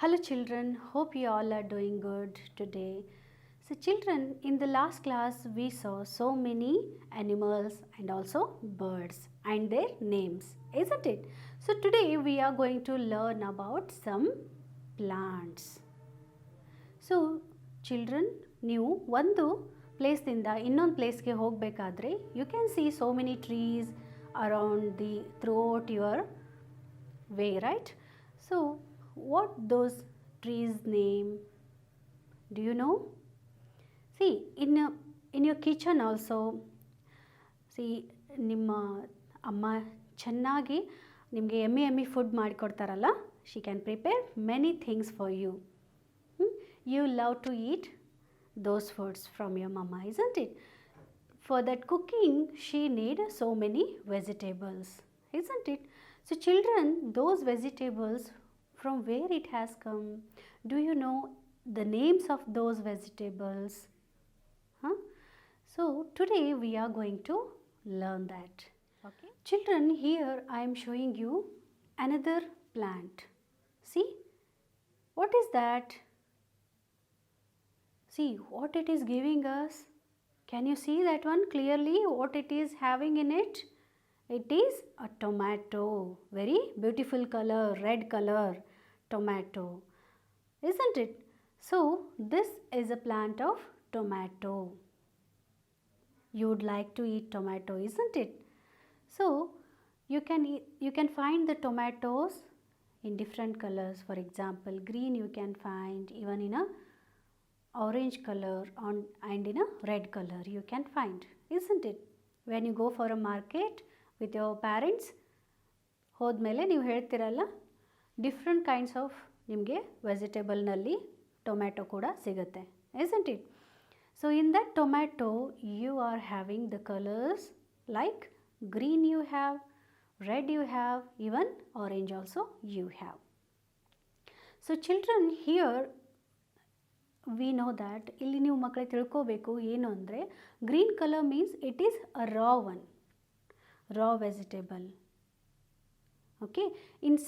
Hello children, hope you all are doing good today. So children, in the last class we saw so many animals and also birds and their names, isn't it? So today we are going to learn about some plants. So children ನೀವು ಒಂದು ಪ್ಲೇಸ್ದಿಂದ ಇನ್ನೊಂದು ಪ್ಲೇಸ್ಗೆ ಹೋಗಬೇಕಾದ್ರೆ you can see so many trees around the throughout your way right. So what those trees name do you know? See in your kitchen also see ನಿಮ್ಮ ಅಮ್ಮ ಚೆನ್ನಾಗಿ ನಿಮಗೆ ಎಮ್ಮಿ ಫುಡ್ ಮಾಡಿಕೊಡ್ತಾರಲ್ಲ, she can prepare many things for you. You love to eat those foods from your mama, isn't it? For that cooking, she need so many vegetables, isn't it? So children, those vegetables, from where it has come? Do you know the names of those vegetables? So today we are going to learn that. Okay. Children, here I am showing you another plant. See, what is that? See what it is giving us. Can you see that one clearly? What it is having in it? It is a tomato. Very beautiful color, red color tomato, isn't it? So this is a plant of tomato. You would like to eat tomato, isn't it? So you can find the tomatoes in different colors. For example, green you can find, even in a orange color and in a red color you can find, isn't it? When you go for a market with your parents, ಹೋದ್ಮೇಲೆ ನೀವು ಹೇಳ್ತಿರಲ್ಲ, different kinds of ನಿಮಗೆ ವೆಜಿಟೇಬಲ್ನಲ್ಲಿ tomato ಕೂಡ ಸಿಗುತ್ತೆ, isn't it? So in that tomato you are having the colors like green you have, red you have, even orange also you have. So children, here we know that ಇಲ್ಲಿ ನೀವು ಮಕ್ಕಳಿಗೆ ತಿಳ್ಕೋಬೇಕು ಏನು ಅಂದರೆ, green colour means it is a raw vegetable. Okay, in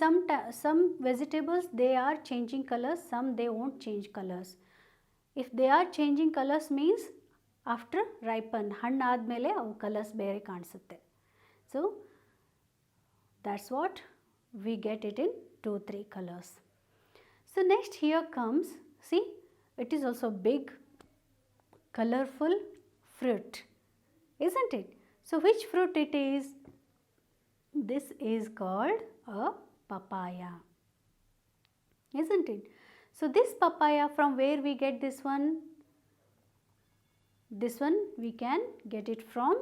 some vegetables they are changing colors, some they won't change colors. If they are changing colors means after ripen, ಹಣ್ಣು ಆದಮೇಲೆ ಅವು colours ಬೇರೆ ಕಾಣಿಸುತ್ತೆ. So that's what we get it in 2-3 colors. So next here comes, see, it is also big colorful fruit, isn't it? So which fruit it is? This is called a papaya, isn't it? So this papaya, from where we get this one? This one we can get it from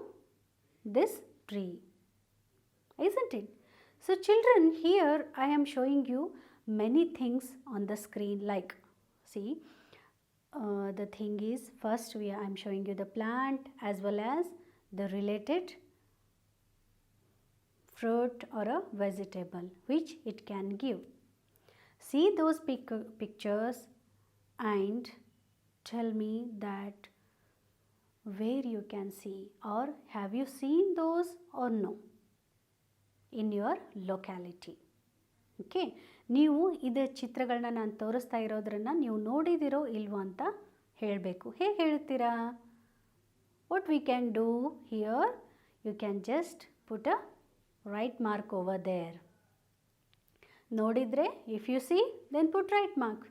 this tree, isn't it? So children, here I am showing you many things on the screen, like, see, the thing is, first I am showing you the plant as well as the related fruit or a vegetable which it can give. See those pictures and tell me that where you can see, or have you seen those or no in your locality. Okay, ನೀವು ಇದೇ ಚಿತ್ರಗಳನ್ನ ನಾನು ತೋರಿಸ್ತಾ ಇರೋದ್ರನ್ನು ನೀವು ನೋಡಿದಿರೋ ಇಲ್ವೋ ಅಂತ ಹೇಳಬೇಕು. ಹೇಗೆ ಹೇಳ್ತೀರಾ? What we can do here, you can just put a right mark over there. ನೋಡಿದರೆ if you see then put right mark,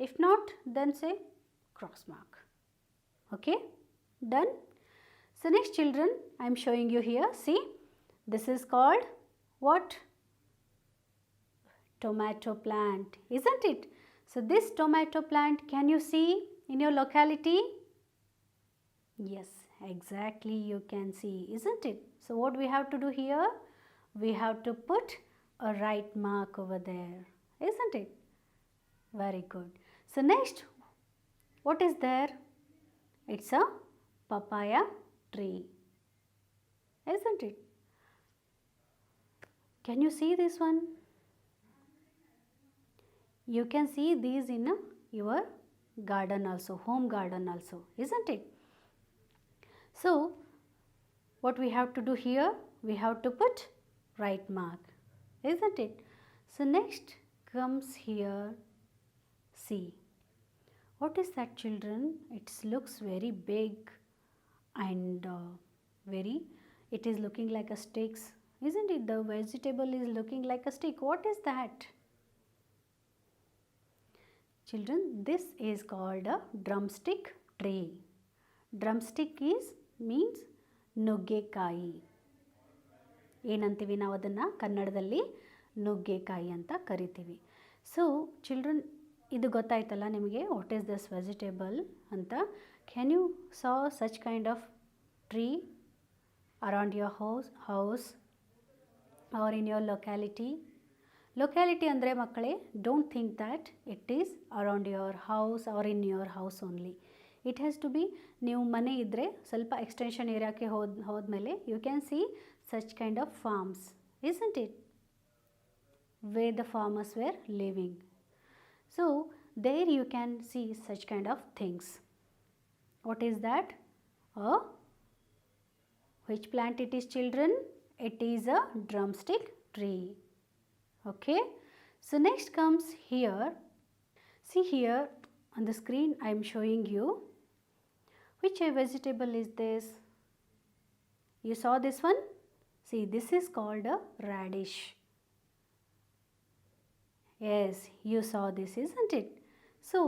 if not then say cross mark. Okay, done. So next children, I am showing you here, see, this is called what? Tomato plant, isn't it? So this tomato plant, can you see in your locality? Yes, exactly, you can see, isn't it? So what we have to do here? We have to put a right mark over there, isn't it? Very good. So next, what is there? It's a papaya tree, isn't it? Can you see this one? You can see these in your garden also, home garden also, isn't it? So what we have to do here? We have to put right mark, isn't it? So next comes here See, what is that, children? It looks very big and it is looking like a sticks, isn't it? The vegetable is looking like a stick. What is that? Children, this is called a drumstick tree. Drumstick means ನುಗ್ಗೆಕಾಯಿ. ಏನಂತೀವಿ ನಾವು ಅದನ್ನು ಕನ್ನಡದಲ್ಲಿ? ನುಗ್ಗೆಕಾಯಿ ಅಂತ ಕರಿತೀವಿ. So children, ಇದು ಗೊತ್ತಾಯ್ತಲ್ಲ ನಿಮಗೆ ವಾಟ್ ಈಸ್ ದಿಸ್ ವೆಜಿಟೇಬಲ್ ಅಂತ. Can you saw such kind of tree around your house or in your locality? Locality ಅಂದರೆ ಮಕ್ಕಳೇ, don't think that it is around your house or in your house only. It has to be, ನೀವು ಮನೆ ಇದ್ದರೆ ಸ್ವಲ್ಪ extension ಏರಿಯಾಕ್ಕೆ ಹೋದ್ಮೇಲೆ you can see such kind of farms, isn't it? Where the farmers were living. So there you can see such kind of things. What is that? Which plant it is, children? It is a drumstick tree. Okay. So next comes here. See here on the screen I am showing you. Which vegetable is this? You saw this one? See, this is called a radish. Yes, you saw this, isn't it? So,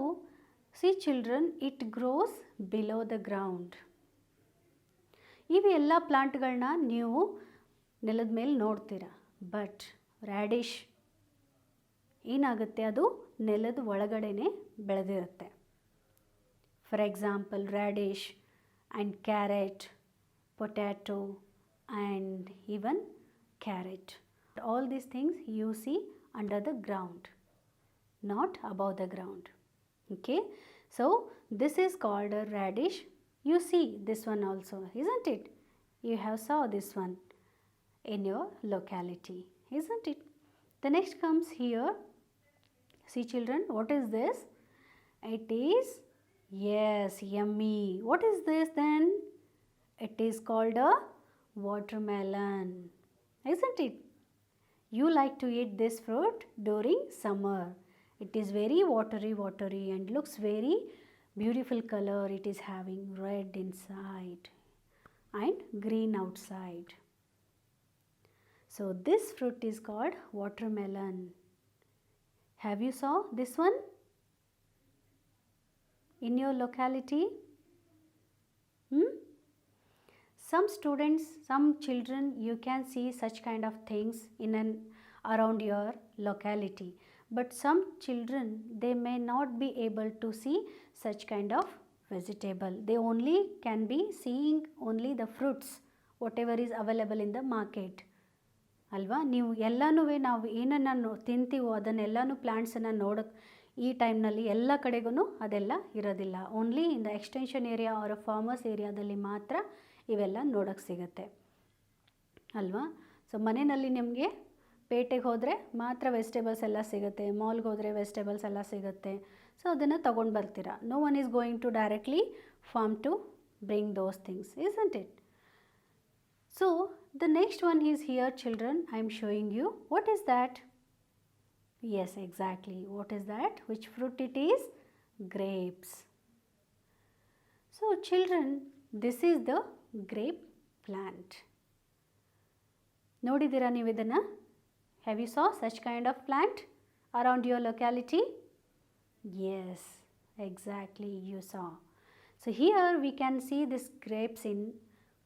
see children, it grows below the ground. ಇವೆಲ್ಲ ಪ್ಲಾಂಟ್ಗಳನ್ನ ನೀವು ನೆಲದ ಮೇಲೆ ನೋಡ್ತೀರಾ. But radish ಏನಾಗುತ್ತೆ, ಅದು ನೆಲದ ಒಳಗಡೆನೆ ಬೆಳೆದಿರುತ್ತೆ. For example radish and carrot, potato and even carrot. All these things you see under the ground, not above the ground. Okay, so this is called a radish. You see this one also, isn't it? You have saw this one in your locality, isn't it? The next comes here. See children, what is this? It is, yes, yummy. What is this then? It is called a watermelon, isn't it? You like to eat this fruit during summer. It is very watery and looks very beautiful color. It is having red inside and green outside. So this fruit is called watermelon. Have you saw this one in your locality? Some students, some children, you can see such kind of things in and around your locality. But some children, they may not be able to see such kind of vegetable. They only can be seeing only the fruits, whatever is available in the market. ಅಲ್ವಾ? ನೀವು ಎಲ್ಲನೂ ನಾವು ಏನನ್ನು ತಿಂತೀವೋ ಅದನ್ನೆಲ್ಲನೂ ಪ್ಲ್ಯಾಂಟ್ಸನ್ನು ನೋಡೋಕ್ಕೆ ಈ ಟೈಮ್ನಲ್ಲಿ ಎಲ್ಲ ಕಡೆಗೂ ಅದೆಲ್ಲ ಇರೋದಿಲ್ಲ. Only in the extension area or farmers ಏರಿಯಾದಲ್ಲಿ ಮಾತ್ರ ಇವೆಲ್ಲ ನೋಡೋಕ್ಕೆ ಸಿಗುತ್ತೆ ಅಲ್ವಾ? ಸೊ ಮನೆಯಲ್ಲಿ ನಿಮಗೆ ಪೇಟೆಗೆ ಹೋದರೆ ಮಾತ್ರ ವೆಜಿಟೇಬಲ್ಸ್ ಎಲ್ಲ ಸಿಗುತ್ತೆ, ಮಾಲ್ಗೆ ಹೋದರೆ ವೆಜಿಟೇಬಲ್ಸ್ ಎಲ್ಲ ಸಿಗುತ್ತೆ. ಸೊ ಅದನ್ನು ತೊಗೊಂಡು ಬರ್ತೀರಾ. No one is going to directly farm to bring those things, isn't it? So the next one is here, children. I am showing you. What is that? Yes, exactly. What is that? Which fruit it is? Grapes. So children, this is the grape plant. ನೋಡಿದ್ದೀರಾ ನೀವು ಇದನ್ನು? Have you saw such kind of plant around your locality? Yes, exactly, you saw. So here we can see this grapes in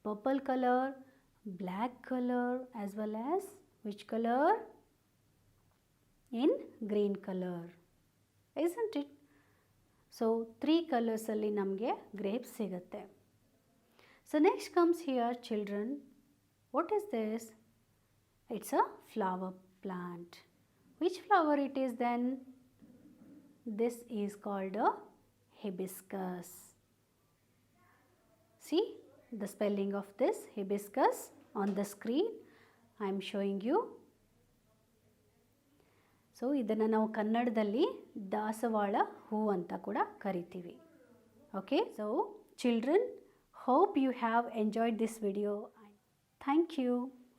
purple color, black color, as well as which color? In green color, isn't it? So 3 colors alli namge grapes sigutte. So next comes here, children. What is this? It's a flower plant. Which flower it is then? This is called a hibiscus. See the spelling of this hibiscus on the screen. I am showing you. So ಇದನ್ನು ನಾವು ಕನ್ನಡದಲ್ಲಿ ದಾಸವಾಳ ಹೂ ಅಂತ ಕೂಡ ಕರಿತೀವಿ. Okay, so children, hope you have enjoyed this video. Thank you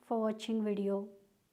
for watching video.